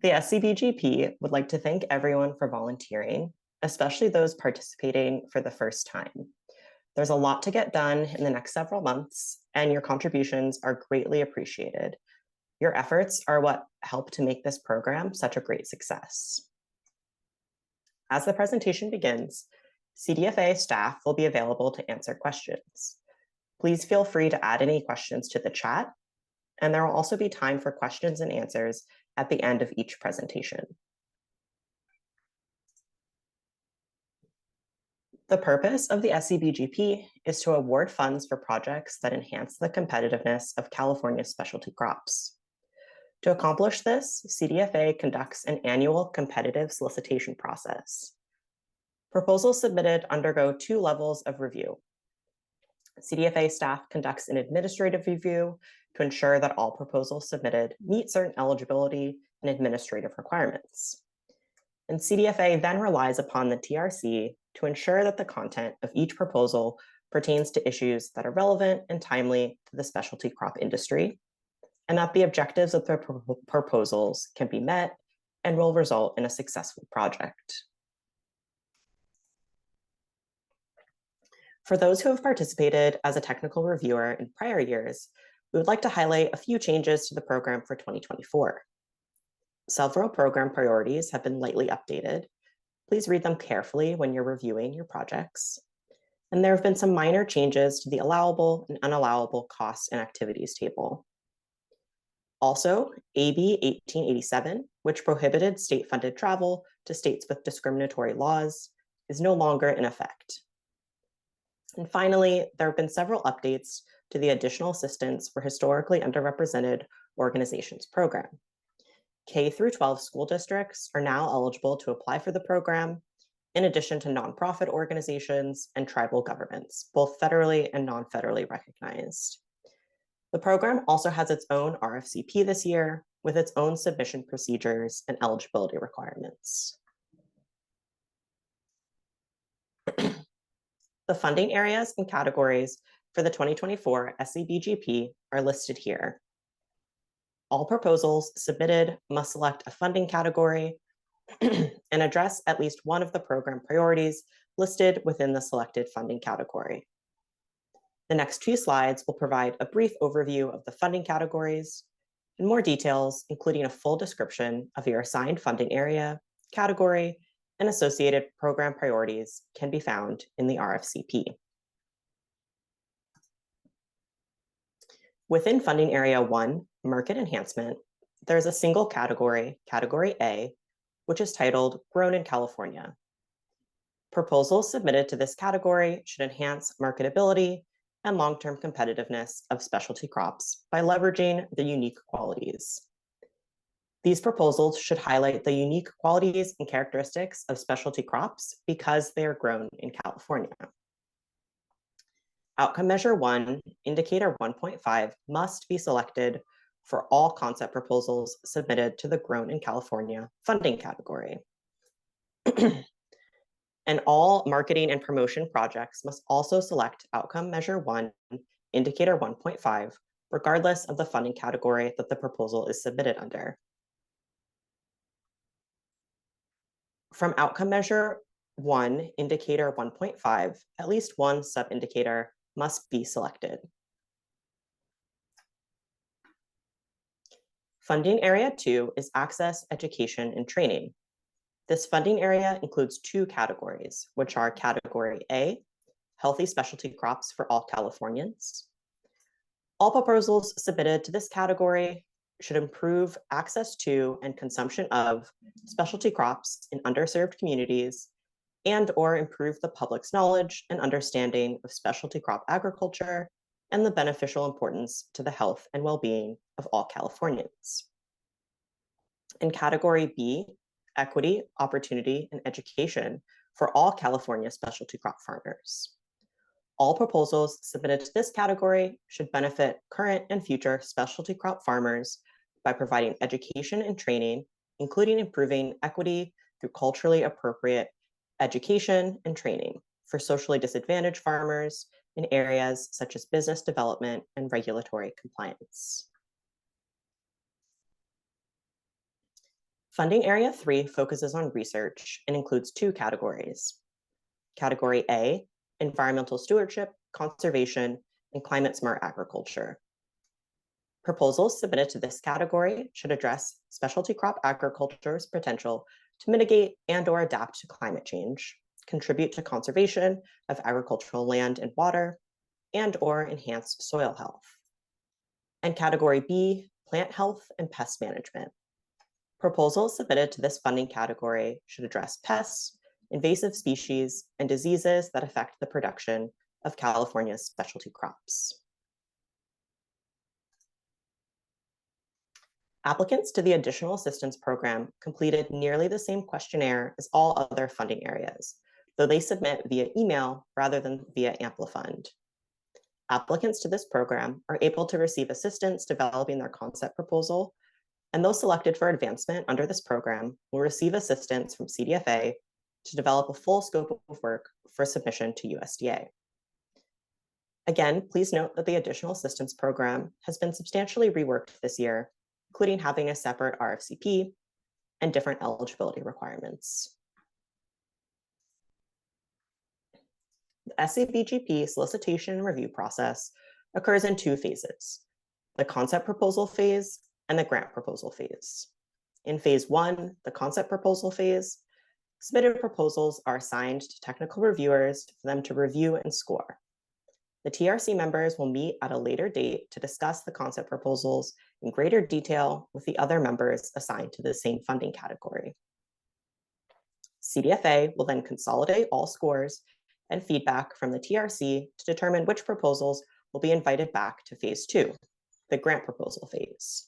The SCBGP would like to thank everyone for volunteering, especially those participating for the first time. There's a lot to get done in the next several months, and your contributions are greatly appreciated. Your efforts are what help to make this program such a great success. As the presentation begins, CDFA staff will be available to answer questions. Please feel free to add any questions to the chat, and there will also be time for questions and answers at the end of each presentation. The purpose of the SCBGP is to award funds for projects that enhance the competitiveness of California's specialty crops. To accomplish this, CDFA conducts an annual competitive solicitation process. Proposals submitted undergo 2 levels of review. CDFA staff conducts an administrative review to ensure that all proposals submitted meet certain eligibility and administrative requirements. And CDFA then relies upon the TRC to ensure that the content of each proposal pertains to issues that are relevant and timely to the specialty crop industry, and that the objectives of the proposals can be met and will result in a successful project. For those who have participated as a technical reviewer in prior years, we would like to highlight a few changes to the program for 2024. Several program priorities have been lightly updated. Please read them carefully when you're reviewing your projects. And there have been some minor changes to the allowable and unallowable costs and activities table. Also, AB 1887, which prohibited state-funded travel to states with discriminatory laws, is no longer in effect. And finally, there have been several updates to the additional assistance for historically underrepresented organizations program. K through 12 school districts are now eligible to apply for the program, in addition to nonprofit organizations and tribal governments, both federally and non-federally recognized. The program also has its own RFCP this year, with its own submission procedures and eligibility requirements. The funding areas and categories for the 2024 SCBGP are listed here. All proposals submitted must select a funding category and address at least one of the program priorities listed within the selected funding category. The next 2 slides will provide a brief overview of the funding categories, and more details, including a full description of your assigned funding area, category, and associated program priorities can be found in the RFCP. Within Funding Area 1, Market Enhancement, there's a single category, Category A, which is titled Grown in California. Proposals submitted to this category should enhance marketability and long-term competitiveness of specialty crops by leveraging the unique qualities. These proposals should highlight the unique qualities and characteristics of specialty crops because they are grown in California. Outcome Measure 1, Indicator 1.5 must be selected for all concept proposals submitted to the Grown in California funding category. And all marketing and promotion projects must also select Outcome Measure 1, Indicator 1.5, regardless of the funding category that the proposal is submitted under. From Outcome Measure 1, Indicator 1.5, at least one sub-indicator must be selected. Funding Area 2 is Access, Education, and Training. This funding area includes 2 categories, which are Category A, Healthy Specialty Crops for All Californians. All proposals submitted to this category should improve access to and consumption of specialty crops in underserved communities and/or improve the public's knowledge and understanding of specialty crop agriculture and the beneficial importance to the health and well-being of all Californians. In Category B, Equity, Opportunity, and Education for all California specialty crop farmers. All proposals submitted to this category should benefit current and future specialty crop farmers by providing education and training, including improving equity through culturally appropriate education and training for socially disadvantaged farmers in areas such as business development and regulatory compliance. Funding Area 3 focuses on research and includes two categories. Category A, environmental stewardship, conservation, and climate-smart agriculture. Proposals submitted to this category should address specialty crop agriculture's potential to mitigate and/or adapt to climate change, contribute to conservation of agricultural land and water, and/or enhance soil health. And Category B, plant health and pest management. Proposals submitted to this funding category should address pests, invasive species, and diseases that affect the production of California's specialty crops. Applicants to the Additional Assistance Program completed nearly the same questionnaire as all other funding areas, though they submit via email rather than via Amplifund. Applicants to this program are able to receive assistance developing their concept proposal, and those selected for advancement under this program will receive assistance from CDFA to develop a full scope of work for submission to USDA. Again, please note that the Additional Assistance Program has been substantially reworked this year, including having a separate RFCP and different eligibility requirements. The SCBGP solicitation and review process occurs in two phases: the concept proposal phase and the grant proposal phase. In phase 1, the concept proposal phase, submitted proposals are assigned to technical reviewers for them to review and score. The TRC members will meet at a later date to discuss the concept proposals in greater detail with the other members assigned to the same funding category. CDFA will then consolidate all scores and feedback from the TRC to determine which proposals will be invited back to phase 2, the grant proposal phase.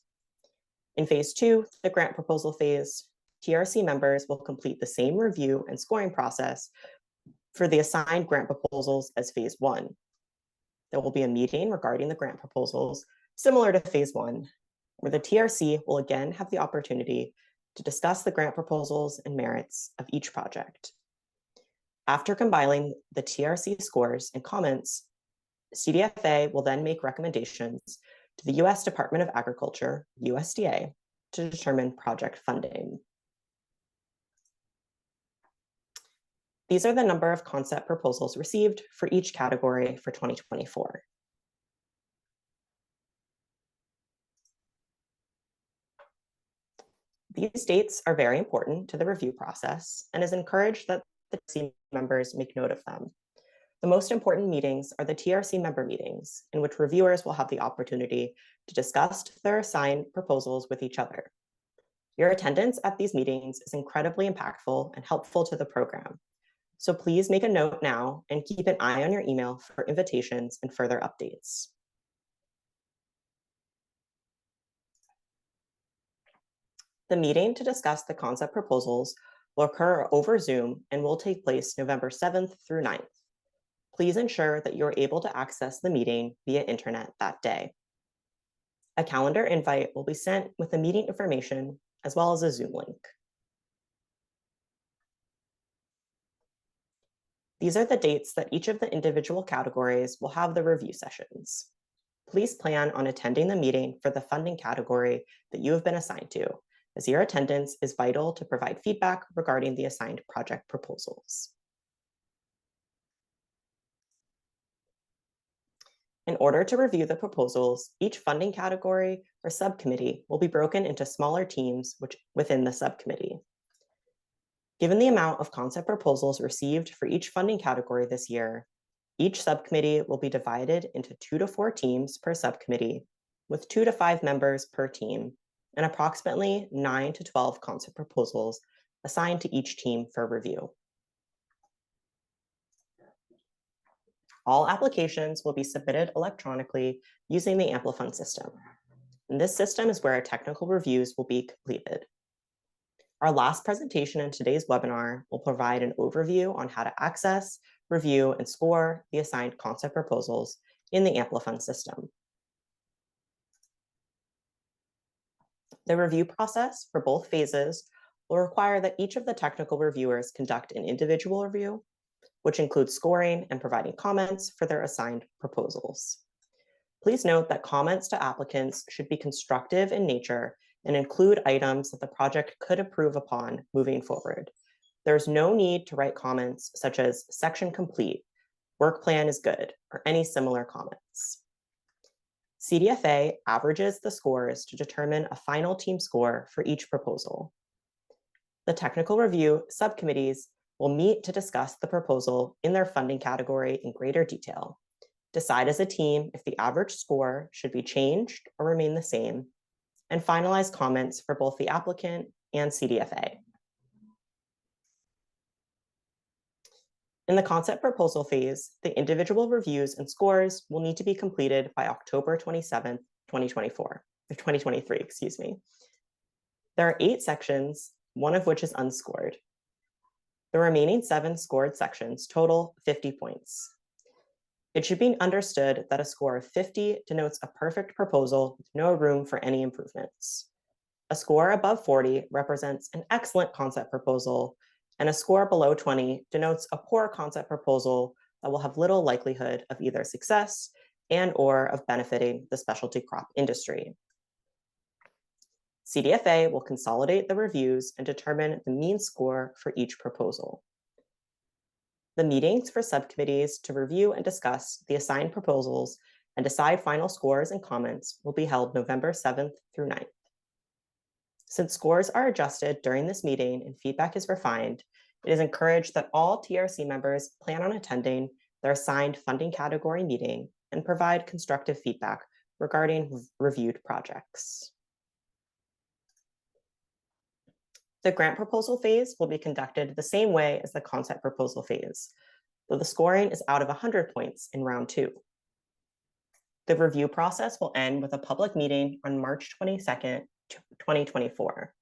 In phase 2, the grant proposal phase, TRC members will complete the same review and scoring process for the assigned grant proposals as phase 1. There will be a meeting regarding the grant proposals, similar to phase 1, where the TRC will again have the opportunity to discuss the grant proposals and merits of each project. After compiling the TRC scores and comments, CDFA will then make recommendations to the US Department of Agriculture, USDA, to determine project funding. These are the number of concept proposals received for each category for 2024. These dates are very important to the review process and is encouraged that the TRC members make note of them. The most important meetings are the TRC member meetings, in which reviewers will have the opportunity to discuss their assigned proposals with each other. Your attendance at these meetings is incredibly impactful and helpful to the program. So please make a note now and keep an eye on your email for invitations and further updates. The meeting to discuss the concept proposals will occur over Zoom and will take place November 7th through 9th. Please ensure that you're able to access the meeting via internet that day. A calendar invite will be sent with the meeting information as well as a Zoom link. These are the dates that each of the individual categories will have the review sessions. Please plan on attending the meeting for the funding category that you have been assigned to, as your attendance is vital to provide feedback regarding the assigned project proposals. In order to review the proposals, each funding category or subcommittee will be broken into smaller teams within the subcommittee. Given the amount of concept proposals received for each funding category this year, each subcommittee will be divided into 2 to 4 teams per subcommittee, with 2 to 5 members per team, and approximately 9 to 12 concept proposals assigned to each team for review. All applications will be submitted electronically using the Amplifund system. And this system is where our technical reviews will be completed. Our last presentation in today's webinar will provide an overview on how to access, review, and score the assigned concept proposals in the Amplifund system. The review process for both phases will require that each of the technical reviewers conduct an individual review, which includes scoring and providing comments for their assigned proposals. Please note that comments to applicants should be constructive in nature and include items that the project could improve upon moving forward. There's no need to write comments such as section complete, work plan is good, or any similar comments. CDFA averages the scores to determine a final team score for each proposal. The technical review subcommittees will meet to discuss the proposal in their funding category in greater detail, decide as a team if the average score should be changed or remain the same, and finalize comments for both the applicant and CDFA. In the concept proposal phase, the individual reviews and scores will need to be completed by October 27th, 2023, excuse me. There are 8 sections, one of which is unscored. The remaining 7 scored sections total 50 points. It should be understood that a score of 50 denotes a perfect proposal with no room for any improvements. A score above 40 represents an excellent concept proposal, and a score below 20 denotes a poor concept proposal that will have little likelihood of either success and/or of benefiting the specialty crop industry. CDFA will consolidate the reviews and determine the mean score for each proposal. The meetings for subcommittees to review and discuss the assigned proposals and decide final scores and comments will be held November 7th through 9th. Since scores are adjusted during this meeting and feedback is refined, it is encouraged that all TRC members plan on attending their assigned funding category meeting and provide constructive feedback regarding reviewed projects. The grant proposal phase will be conducted the same way as the concept proposal phase, though the scoring is out of 100 points in round 2. The review process will end with a public meeting on March 22nd, 2024.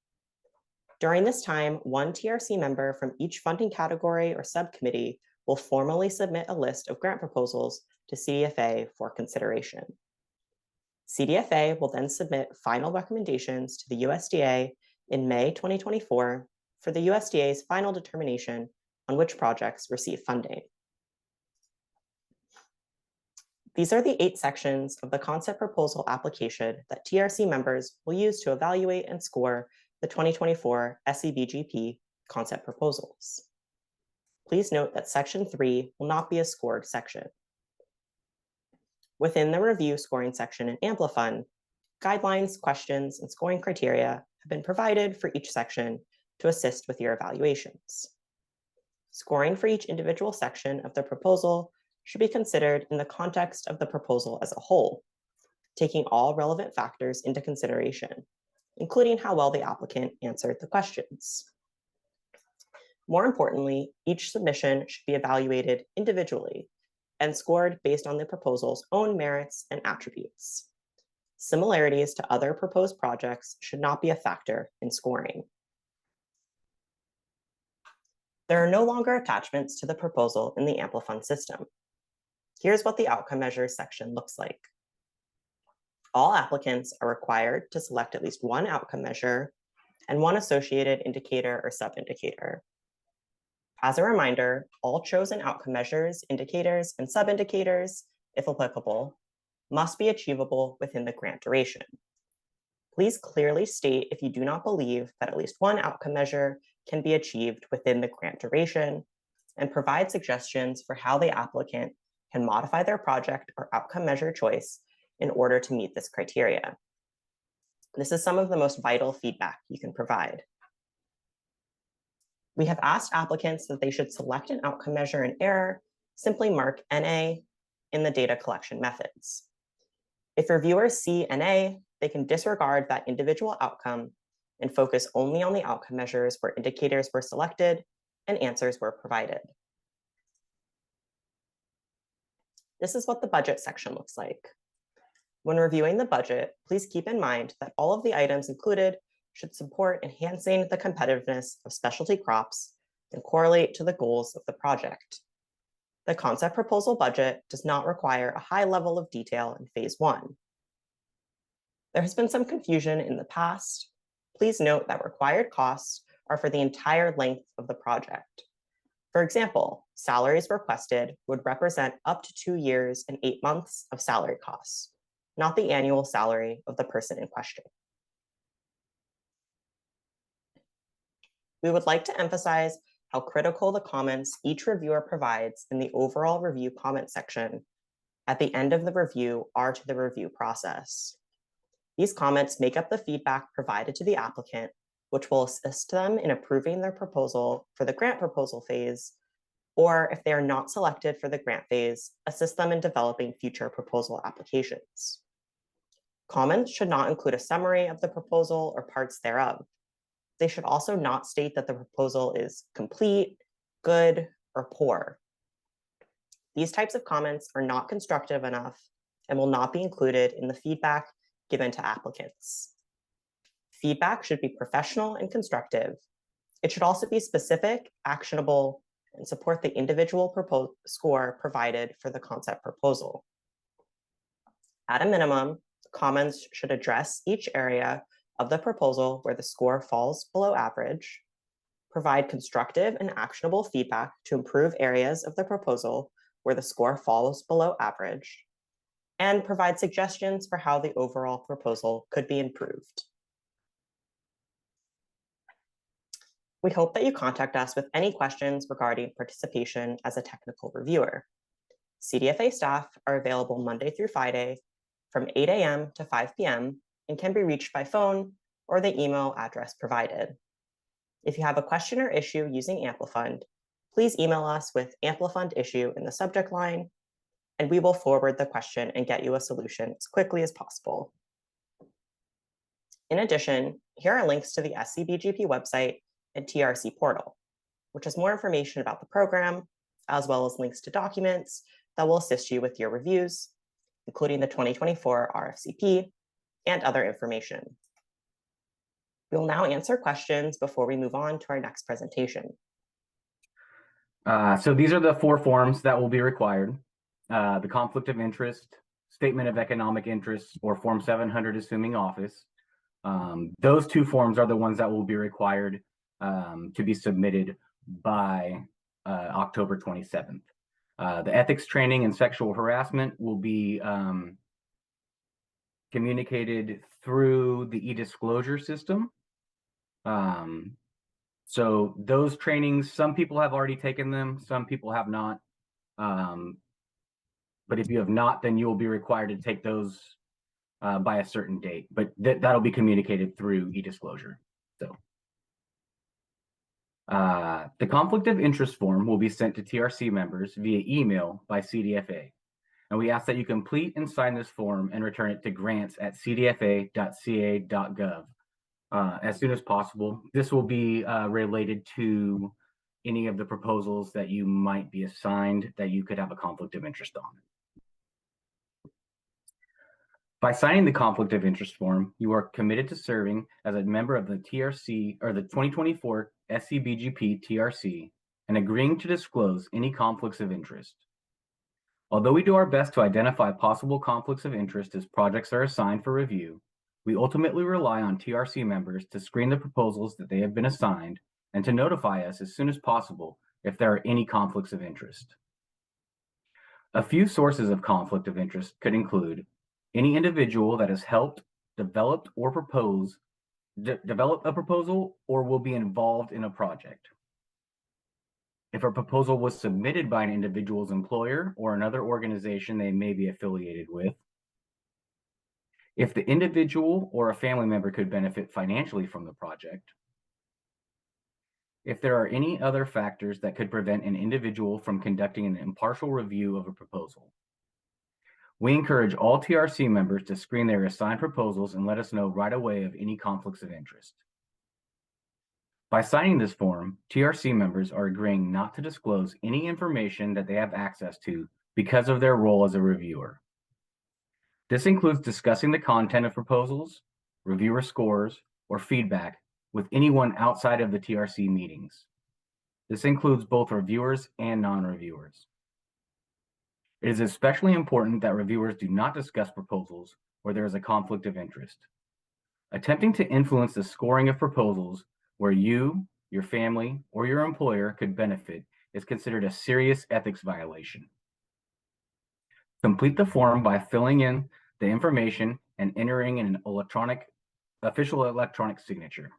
During this time, one TRC member from each funding category or subcommittee will formally submit a list of grant proposals to CDFA for consideration. CDFA will then submit final recommendations to the USDA in May 2024 for the USDA's final determination on which projects receive funding. These are the 8 sections of the concept proposal application that TRC members will use to evaluate and score the 2024 SCBGP concept proposals. Please note that section 3 will not be a scored section. Within the review scoring section in Amplifund, guidelines, questions, and scoring criteria have been provided for each section to assist with your evaluations. Scoring for each individual section of the proposal should be considered in the context of the proposal as a whole, taking all relevant factors into consideration, including how well the applicant answered the questions. More importantly, each submission should be evaluated individually and scored based on the proposal's own merits and attributes. Similarities to other proposed projects should not be a factor in scoring. There are no longer attachments to the proposal in the Amplifund system. Here's what the outcome measures section looks like. All applicants are required to select at least one outcome measure and one associated indicator or sub-indicator. As a reminder, all chosen outcome measures, indicators, and sub-indicators, if applicable, must be achievable within the grant duration. Please clearly state if you do not believe that at least one outcome measure can be achieved within the grant duration, and provide suggestions for how the applicant can modify their project or outcome measure choice in order to meet this criteria. This is some of the most vital feedback you can provide. We have asked applicants that they should select an outcome measure in error, simply mark NA in the data collection methods. If reviewers see NA, they can disregard that individual outcome and focus only on the outcome measures where indicators were selected and answers were provided. This is what the budget section looks like. When reviewing the budget, please keep in mind that all of the items included should support enhancing the competitiveness of specialty crops and correlate to the goals of the project. The concept proposal budget does not require a high level of detail in phase 1. There has been some confusion in the past. Please note that required costs are for the entire length of the project. For example, salaries requested would represent up to 2 years and 8 months of salary costs, not the annual salary of the person in question. We would like to emphasize how critical the comments each reviewer provides in the overall review comment section at the end of the review are to the review process. These comments make up the feedback provided to the applicant, which will assist them in approving their proposal for the grant proposal phase, or if they are not selected for the grant phase, assist them in developing future proposal applications. Comments should not include a summary of the proposal or parts thereof. They should also not state that the proposal is complete, good, or poor. These types of comments are not constructive enough and will not be included in the feedback given to applicants. Feedback should be professional and constructive. It should also be specific, actionable, and support the individual score provided for the concept proposal. At a minimum, comments should address each area of the proposal where the score falls below average, provide constructive and actionable feedback to improve areas of the proposal where the score falls below average, and provide suggestions for how the overall proposal could be improved. We hope that you contact us with any questions regarding participation as a technical reviewer. CDFA staff are available Monday through Friday from 8 a.m. to 5 p.m. and can be reached by phone or the email address provided. If you have a question or issue using Amplifund, please email us with Amplifund issue in the subject line, and we will forward the question and get you a solution as quickly as possible. In addition, here are links to the SCBGP website and TRC portal, which has more information about the program, as well as links to documents that will assist you with your reviews, including the 2024 RFCP and other information. We will now answer questions before we move on to our next presentation. So these are the 4 forms that will be required. The conflict of interest, statement of economic interest, or Form 700 assuming office. Those 2 forms are the ones that will be required to be submitted by October 27th. The ethics training and sexual harassment will be communicated through the e-disclosure system. So those trainings, some people have already taken them, some people have not. But if you have not, then you will be required to take those by a certain date. But that'll be communicated through e-disclosure. So the conflict of interest form will be sent to TRC members via email by CDFA. And we ask that you complete and sign this form and return it to grants@cdfa.ca.gov as soon as possible. This will be related to any of the proposals that you might be assigned that you could have a conflict of interest on. By signing the conflict of interest form, you are committed to serving as a member of the TRC or the 2024 SCBGP TRC and agreeing to disclose any conflicts of interest. Although we do our best to identify possible conflicts of interest as projects are assigned for review, we ultimately rely on TRC members to screen the proposals that they have been assigned and to notify us as soon as possible if there are any conflicts of interest. A few sources of conflict of interest could include any individual that has helped develop a proposal or will be involved in a project. If a proposal was submitted by an individual's employer or another organization they may be affiliated with. If the individual or a family member could benefit financially from the project. If there are any other factors that could prevent an individual from conducting an impartial review of a proposal. We encourage all TRC members to screen their assigned proposals and let us know right away of any conflicts of interest. By signing this form, TRC members are agreeing not to disclose any information that they have access to because of their role as a reviewer. This includes discussing the content of proposals, reviewer scores, or feedback with anyone outside of the TRC meetings. This includes both reviewers and non-reviewers. It is especially important that reviewers do not discuss proposals where there is a conflict of interest. Attempting to influence the scoring of proposals where you, your family, or your employer could benefit is considered a serious ethics violation. Complete the form by filling in the information and entering in an official electronic signature.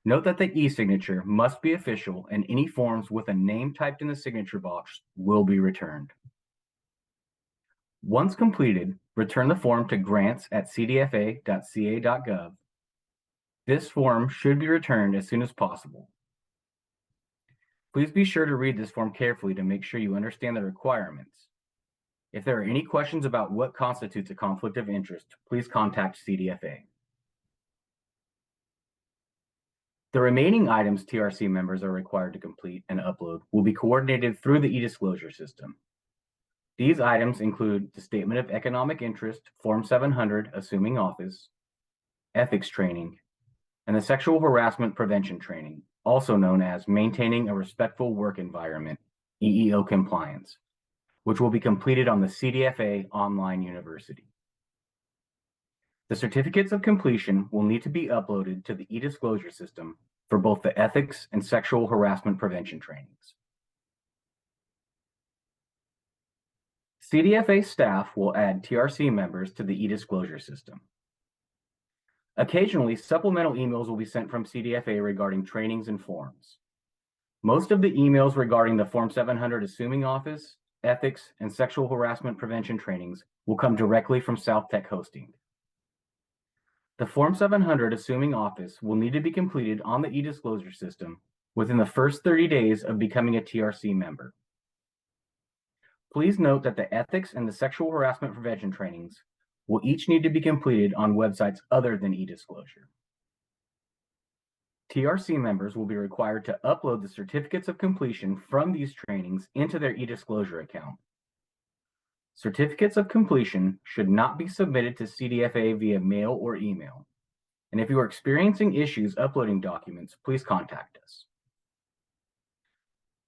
Note that the e-signature must be official and any forms with a name typed in the signature box will be returned. Once completed, return the form to grants@cdfa.ca.gov. This form should be returned as soon as possible. Please be sure to read this form carefully to make sure you understand the requirements. If there are any questions about what constitutes a conflict of interest, please contact CDFA. The remaining items TRC members are required to complete and upload will be coordinated through the e-disclosure system. These items include the Statement of Economic Interest, Form 700, Assuming Office, Ethics Training, and the Sexual Harassment Prevention Training, also known as Maintaining a Respectful Work Environment, EEO Compliance, which will be completed on the CDFA Online University. The certificates of completion will need to be uploaded to the e-disclosure system for both the ethics and sexual harassment prevention trainings. CDFA staff will add TRC members to the e-disclosure system. Occasionally, supplemental emails will be sent from CDFA regarding trainings and forms. Most of the emails regarding the Form 700 Assuming Office, ethics, and sexual harassment prevention trainings will come directly from South Tech Hosting. The Form 700 Assuming Office will need to be completed on the e-disclosure system within the first 30 days of becoming a TRC member. Please note that the ethics and the sexual harassment prevention trainings will each need to be completed on websites other than e-disclosure. TRC members will be required to upload the certificates of completion from these trainings into their e-disclosure account. Certificates of completion should not be submitted to CDFA via mail or email. And if you are experiencing issues uploading documents, please contact us.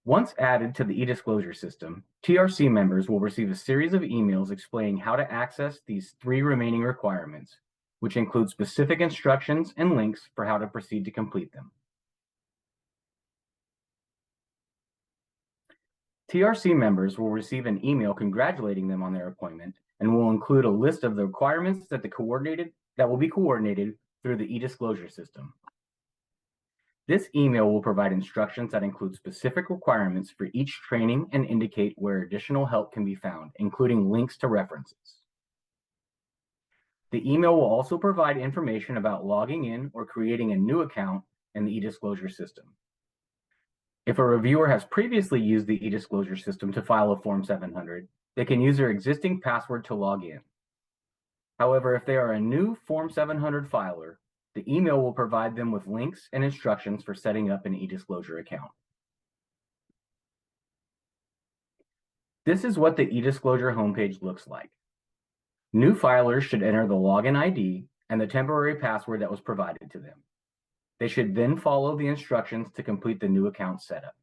Once added to the e-disclosure system, TRC members will receive a series of emails explaining how to access these 3 remaining requirements, which include specific instructions and links for how to proceed to complete them. TRC members will receive an email congratulating them on their appointment and will include a list of the requirements that will be coordinated through the e-disclosure system. This email will provide instructions that include specific requirements for each training and indicate where additional help can be found, including links to references. The email will also provide information about logging in or creating a new account in the e-disclosure system. If a reviewer has previously used the e-disclosure system to file a Form 700, they can use their existing password to log in. However, if they are a new Form 700 filer, the email will provide them with links and instructions for setting up an e-disclosure account. This is what the e-disclosure homepage looks like. New filers should enter the login ID and the temporary password that was provided to them. They should then follow the instructions to complete the new account setup.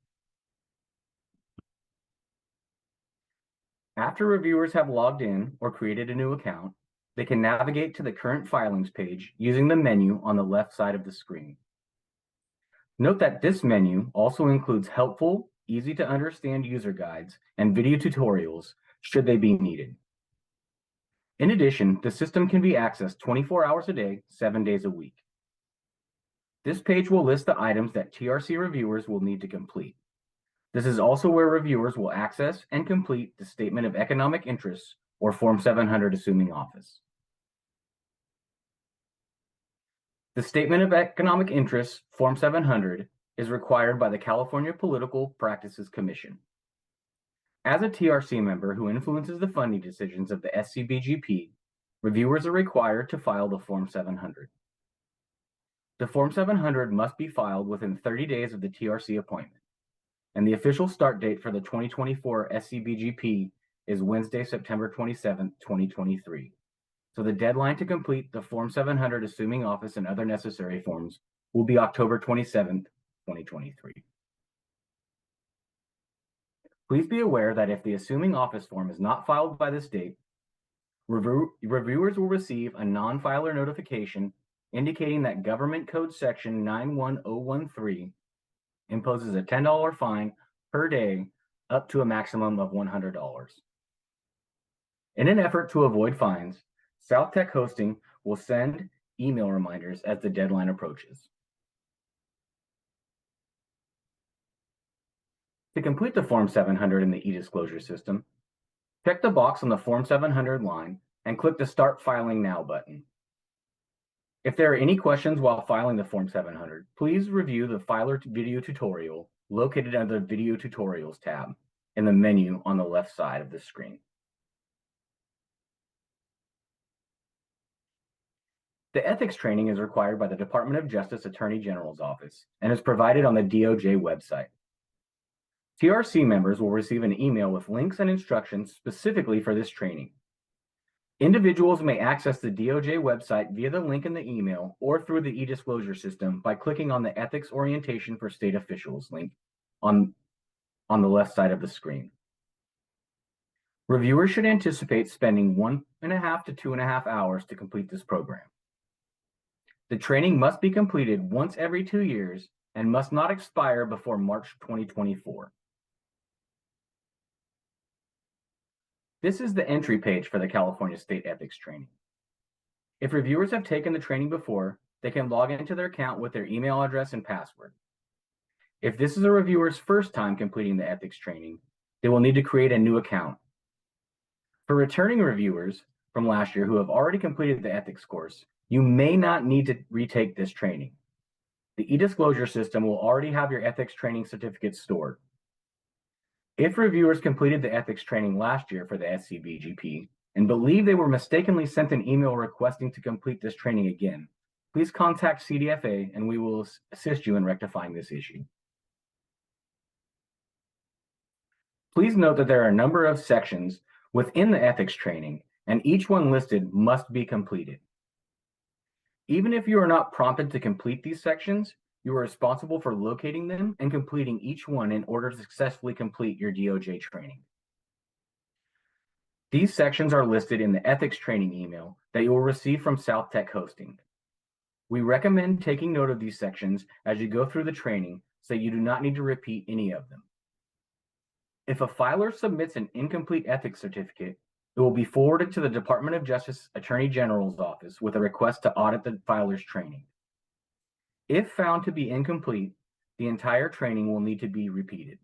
After reviewers have logged in or created a new account, they can navigate to the current filings page using the menu on the left side of the screen. Note that this menu also includes helpful, easy to understand user guides and video tutorials should they be needed. In addition, the system can be accessed 24 hours a day, 7 days a week. This page will list the items that TRC reviewers will need to complete. This is also where reviewers will access and complete the Statement of Economic Interest or Form 700 Assuming Office. The Statement of Economic Interest, Form 700, is required by the California Political Practices Commission. As a TRC member who influences the funding decisions of the SCBGP, reviewers are required to file the Form 700. The Form 700 must be filed within 30 days of the TRC appointment, and the official start date for the 2024 SCBGP is Wednesday, September 27, 2023. So the deadline to complete the Form 700 Assuming Office and other necessary forms will be October 27, 2023. Please be aware that if the Assuming Office form is not filed by this date, reviewers will receive a non-filer notification indicating that Government Code Section 91013 imposes a $10 fine per day up to a maximum of $100. In an effort to avoid fines, South Tech Hosting will send email reminders as the deadline approaches. To complete the Form 700 in the e-disclosure system, check the box on the Form 700 line and click the Start Filing Now button. If there are any questions while filing the Form 700, please review the Filer video tutorial located under the Video Tutorials tab in the menu on the left side of the screen. The ethics training is required by the Department of Justice Attorney General's Office and is provided on the DOJ website. TRC members will receive an email with links and instructions specifically for this training. Individuals may access the DOJ website via the link in the email or through the e-disclosure system by clicking on the Ethics Orientation for State Officials link on the left side of the screen. Reviewers should anticipate spending 1.5 to 2.5 hours to complete this program. The training must be completed once every 2 years and must not expire before March 2024. This is the entry page for the California State Ethics Training. If reviewers have taken the training before, they can log into their account with their email address and password. If this is a reviewer's first time completing the ethics training, they will need to create a new account. For returning reviewers from last year who have already completed the ethics course, you may not need to retake this training. The e-disclosure system will already have your ethics training certificates stored. If reviewers completed the ethics training last year for the SCBGP and believe they were mistakenly sent an email requesting to complete this training again, please contact CDFA and we will assist you in rectifying this issue. Please note that there are a number of sections within the ethics training, and each one listed must be completed. Even if you are not prompted to complete these sections, you are responsible for locating them and completing each one in order to successfully complete your DOJ training. These sections are listed in the ethics training email that you will receive from South Tech Hosting. We recommend taking note of these sections as you go through the training so you do not need to repeat any of them. If a filer submits an incomplete ethics certificate, it will be forwarded to the Department of Justice Attorney General's Office with a request to audit the filer's training. If found to be incomplete, the entire training will need to be repeated.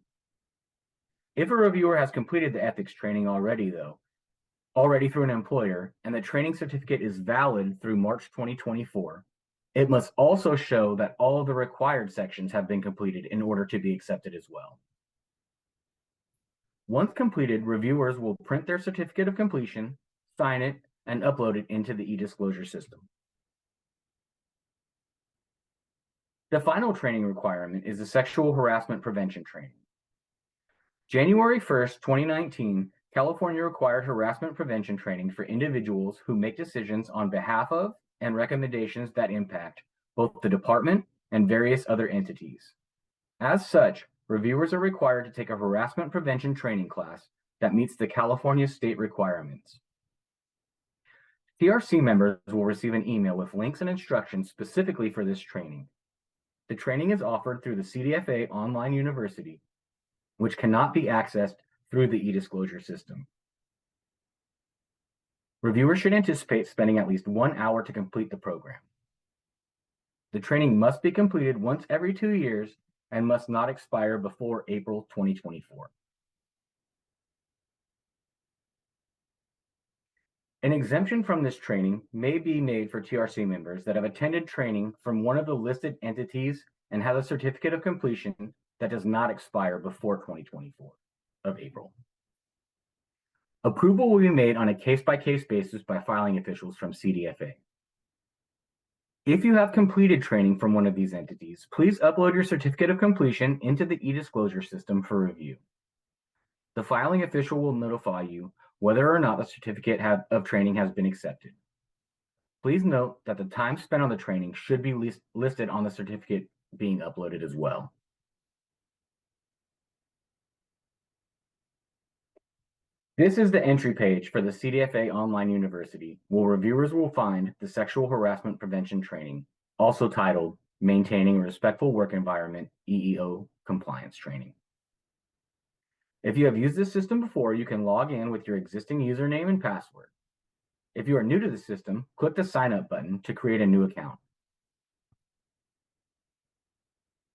If a reviewer has completed the ethics training already through an employer, and the training certificate is valid through March 2024, it must also show that all of the required sections have been completed in order to be accepted as well. Once completed, reviewers will print their certificate of completion, sign it, and upload it into the e-disclosure system. The final training requirement is the sexual harassment prevention training. January 1st, 2019, California required harassment prevention training for individuals who make decisions on behalf of and recommendations that impact both the department and various other entities. As such, reviewers are required to take a harassment prevention training class that meets the California state requirements. TRC members will receive an email with links and instructions specifically for this training. The training is offered through the CDFA Online University, which cannot be accessed through the e-disclosure system. Reviewers should anticipate spending at least 1 hour to complete the program. The training must be completed once every 2 years and must not expire before April 2024. An exemption from this training may be made for TRC members that have attended training from one of the listed entities and have a certificate of completion that does not expire before 2024 of April. Approval will be made on a case-by-case basis by filing officials from CDFA. If you have completed training from one of these entities, please upload your certificate of completion into the e-disclosure system for review. The filing official will notify you whether or not the certificate of training has been accepted. Please note that the time spent on the training should be listed on the certificate being uploaded as well. This is the entry page for the CDFA Online University, where reviewers will find the Sexual Harassment Prevention Training, also titled Maintaining a Respectful Work Environment EEO Compliance Training. If you have used this system before, you can log in with your existing username and password. If you are new to the system, click the Sign Up button to create a new account.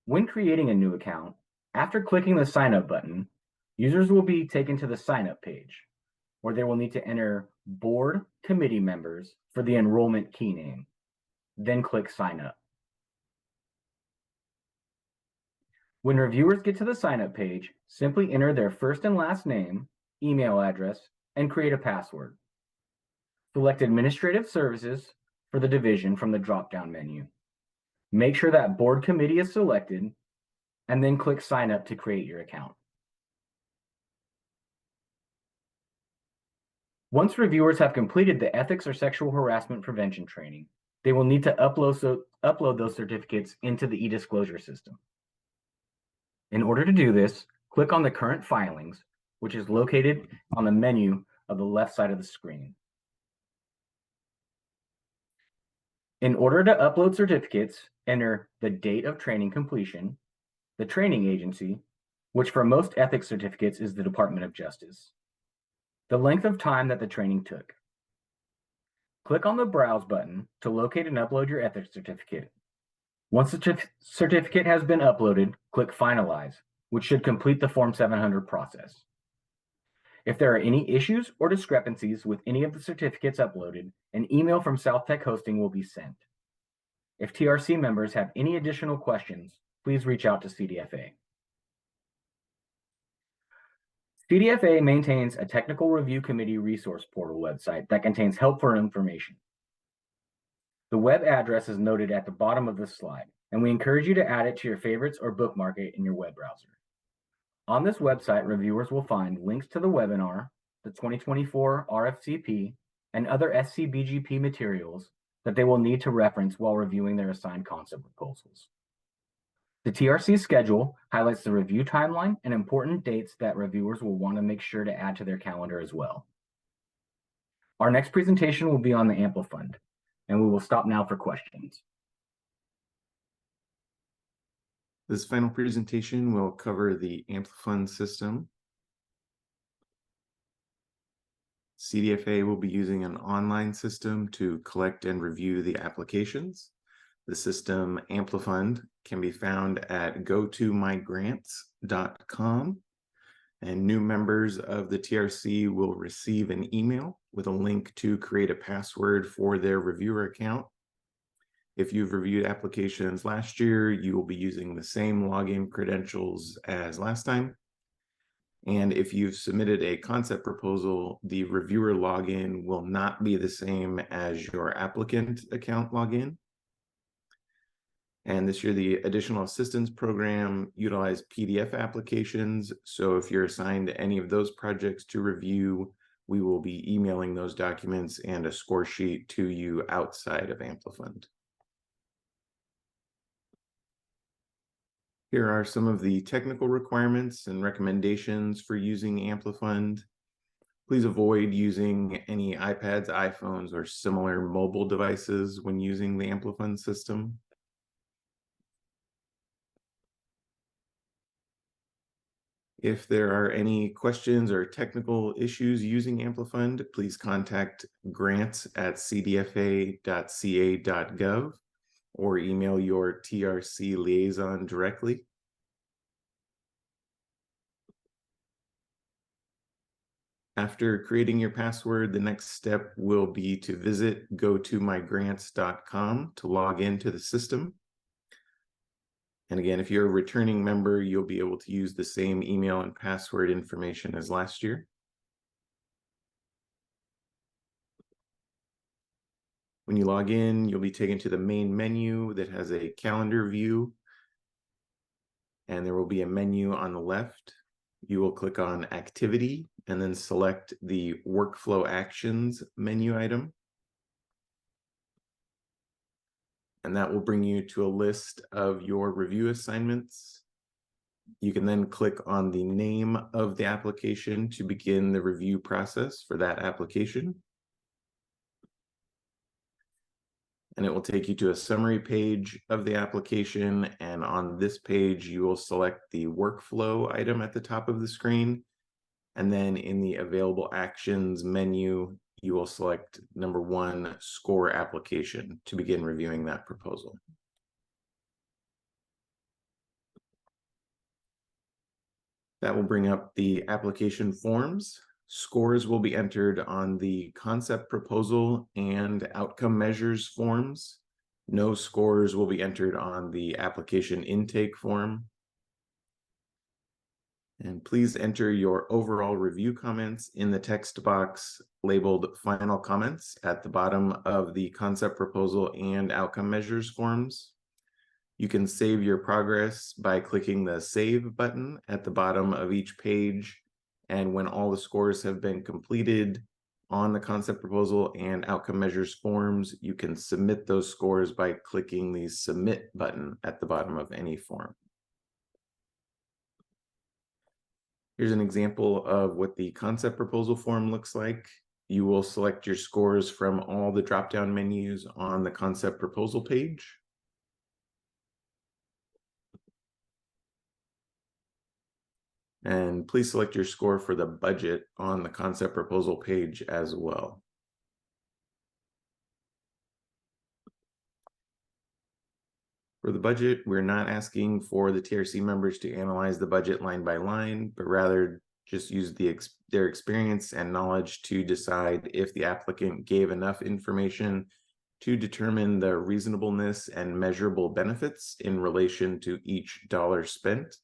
When creating a new account, After clicking the sign up button, users will be taken to the sign up page, where they will need to enter board committee members for the enrollment key name, then click sign up. When reviewers get to the sign up page, simply enter their first and last name, email address, and create a password. Select Administrative Services for the division from the drop-down menu. Make sure that board committee is selected, and then click sign up to create your account. Once reviewers have completed the ethics or sexual harassment prevention training, they will need to upload those certificates into the e-disclosure system. In order to do this, click on the current filings, which is located on the menu of the left side of the screen. In order to upload certificates, enter the date of training completion, the training agency, which for most ethics certificates is the Department of Justice, the length of time that the training took. Click on the Browse button to locate and upload your ethics certificate. Once the certificate has been uploaded, click Finalize, which should complete the Form 700 process. If there are any issues or discrepancies with any of the certificates uploaded, an email from South Tech Hosting will be sent. If TRC members have any additional questions, please reach out to CDFA. CDFA maintains a Technical Review Committee resource portal website that contains helpful information. The web address is noted at the bottom of this slide, and we encourage you to add it to your favorites or bookmark it in your web browser. On this website, reviewers will find links to the webinar, the 2024 RFCP, and other SCBGP materials that they will need to reference while reviewing their assigned concept proposals. The TRC schedule highlights the review timeline and important dates that reviewers will want to make sure to add to their calendar as well. Our next presentation will be on the Amplifund, and we will stop now for questions. This final presentation will cover the Amplifund system. CDFA will be using an online system to collect and review the applications. The system Amplifund can be found at gotomygrants.com, and new members of the TRC will receive an email with a link to create a password for their reviewer account. If you've reviewed applications last year, you will be using the same login credentials as last time. And if you've submitted a concept proposal, the reviewer login will not be the same as your applicant account login. And this year, the Additional Assistance Program utilized PDF applications. So if you're assigned any of those projects to review, we will be emailing those documents and a score sheet to you outside of Amplifund. Here are some of the technical requirements and recommendations for using Amplifund. Please avoid using any iPads, iPhones, or similar mobile devices when using the Amplifund system. If there are any questions or technical issues using Amplifund, please contact grants@cdfa.ca.gov or email your TRC liaison directly. After creating your password, the next step will be to visit gotomygrants.com to log into the system. And again, if you're a returning member, you'll be able to use the same email and password information as last year. When you log in, you'll be taken to the main menu that has a calendar view, and there will be a menu on the left. You will click on Activity and then select the Workflow Actions menu item. And that will bring you to a list of your review assignments. You can then click on the name of the application to begin the review process for that application. And it will take you to a summary page of the application. And on this page, you will select the workflow item at the top of the screen. And then in the available actions menu, you will select number 1, score application, to begin reviewing that proposal. That will bring up the application forms. Scores will be entered on the concept proposal and outcome measures forms. No scores will be entered on the application intake form. And please enter your overall review comments in the text box labeled final comments at the bottom of the concept proposal and outcome measures forms. You can save your progress by clicking the save button at the bottom of each page. And when all the scores have been completed on the concept proposal and outcome measures forms, you can submit those scores by clicking the submit button at the bottom of any form. Here's an example of what the concept proposal form looks like. You will select your scores from all the drop-down menus on the concept proposal page. And please select your score for the budget on the concept proposal page as well. For the budget, we're not asking for the TRC members to analyze the budget line by line, but rather just use their experience and knowledge to decide if the applicant gave enough information to determine the reasonableness and measurable benefits in relation to each dollar spent.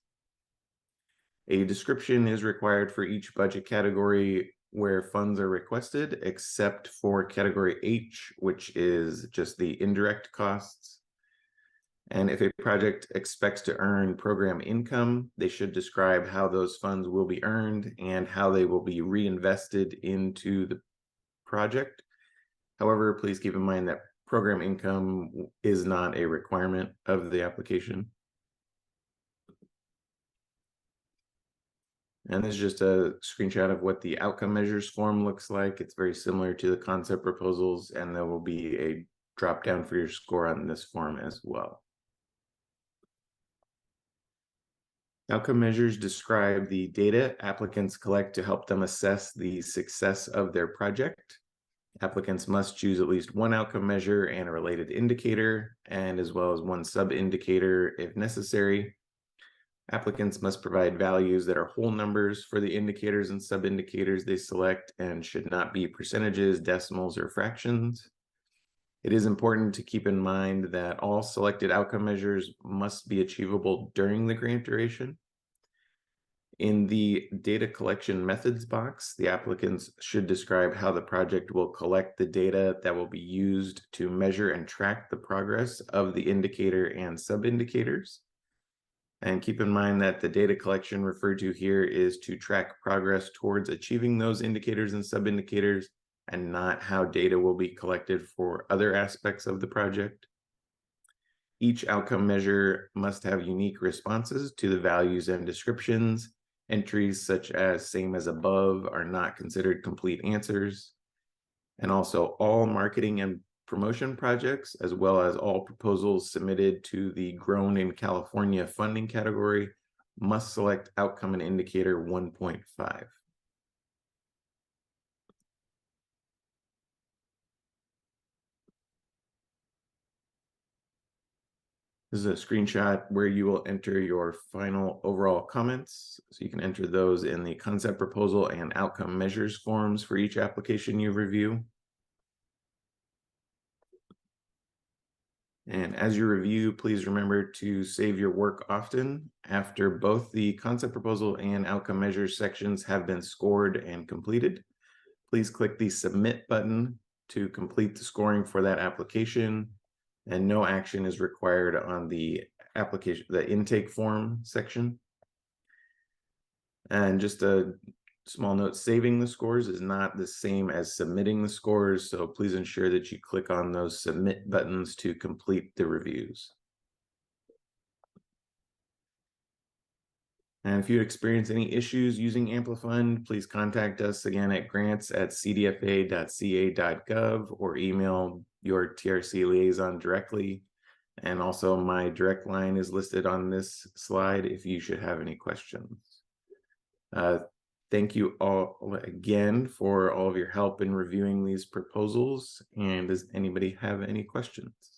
A description is required for each budget category where funds are requested, except for category H, which is just the indirect costs. And if a project expects to earn program income, they should describe how those funds will be earned and how they will be reinvested into the project. However, please keep in mind that program income is not a requirement of the application. And this is just a screenshot of what the outcome measures form looks like. It's very similar to the concept proposals, and there will be a drop down for your score on this form as well. Outcome measures describe the data applicants collect to help them assess the success of their project. Applicants must choose at least one outcome measure and a related indicator, and as well as one sub-indicator if necessary. Applicants must provide values that are whole numbers for the indicators and sub-indicators they select and should not be percentages, decimals, or fractions. It is important to keep in mind that all selected outcome measures must be achievable during the grant duration. In the data collection methods box, the applicants should describe how the project will collect the data that will be used to measure and track the progress of the indicator and sub-indicators. And keep in mind that the data collection referred to here is to track progress towards achieving those indicators and sub-indicators, and not how data will be collected for other aspects of the project. Each outcome measure must have unique responses to the values and descriptions. Entries such as same as above are not considered complete answers. And also all marketing and promotion projects, as well as all proposals submitted to the Grown in California funding category, must select outcome and indicator 1.5. This is a screenshot where you will enter your final overall comments. So you can enter those in the concept proposal and outcome measures forms for each application you review. And as you review, please remember to save your work often. After both the concept proposal and outcome measures sections have been scored and completed, please click the submit button to complete the scoring for that application. And no action is required on the application, the intake form section. And just a small note, saving the scores is not the same as submitting the scores, so please ensure that you click on those submit buttons to complete the reviews. And if you experience any issues using Amplifund, please contact us again at grants@cdfa.ca.gov or email your TRC liaison directly. And also my direct line is listed on this slide if you should have any questions. Thank you all again for all of your help in reviewing these proposals. And does anybody have any questions?